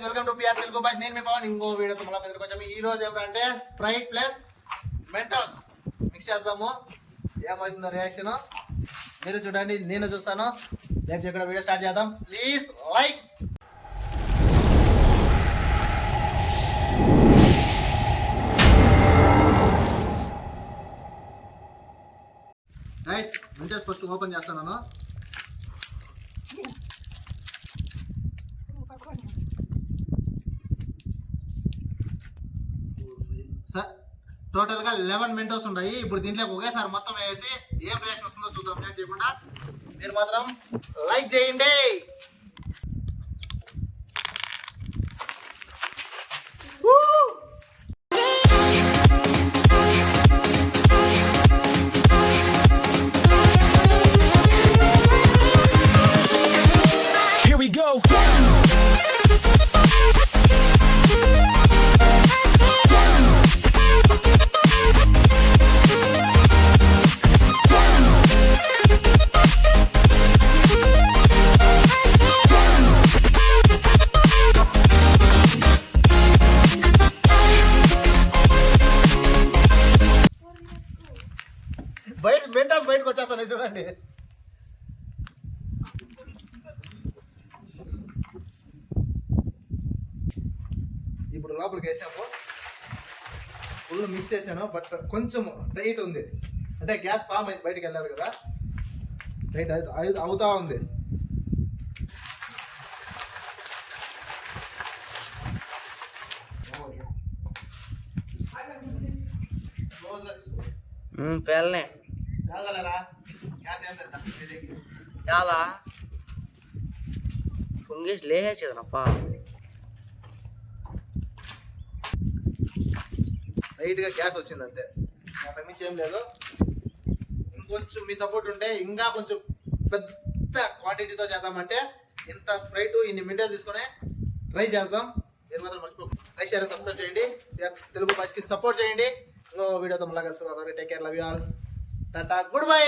Welcome to prteluguboys. నేను మీ పవన్. ఇంకో వీడియోతో మళ్ళీ మీదకి వచ్చాము. ఈ రోజు ఏమంటే స్ప్రైట్ ప్లస్ మెంటోస్ మిక్స్ చేస్తాము. ఏమవుతుందో రియాక్షన్ మీరు చూడండి, నేను చూస్తాను. లేట్ చేయకుండా వీడియో స్టార్ట్ చేద్దాం. Please like. Guys, Mentos first open చేస్తాను. టోటల్ గా 11 మెంటోస్ ఉన్నాయి. ఇప్పుడు దీంట్లో ఒకేసారి మొత్తం వేసి ఏం రియాక్షన్ వస్తుందో చూద్దాం. లేట్ చేయకుండా మీరు మాత్రం లైక్ చేయండి. Here we go. మెంటోస్ బయటకు వచ్చేస్తాను చూడండి. ఇప్పుడు లోపలికి వేసాము. ఫుల్ మిక్స్ చేశాను, బట్ కొంచెం టైట్ ఉంది. అంటే గ్యాస్ ఫామ్ అయితే బయటకు వెళ్ళాలి కదా, టైట్ అవుతా ఉంది. పెళ్ళనే వెళ్ళగలరా? గ్యాస్ ఏం పెద్ద చాలా పొంగేసి లేచేసి కదనప్పా. లైట్గా గ్యాస్ వచ్చింది అంతే, అంతకుమించి ఏం లేదు. ఇంకొంచెం మీ సపోర్ట్ ఉంటే ఇంకా కొంచెం పెద్ద క్వాంటిటీతో చేద్దామంటే ఇంత స్ప్రైట్ ఇన్ని మెంటోస్ తీసుకొని ట్రై చేద్దాం. మీరు మాత్రం మర్చిపోకండి, లైక్ షేర్ సబ్స్క్రైబ్ చేయండి. తెలుగు బాయ్స్కి సపోర్ట్ చేయండి. ఇంకో వీడియోతో మళ్ళీ కలుసుకుందాం. Take care, love you all, Tata, good bye.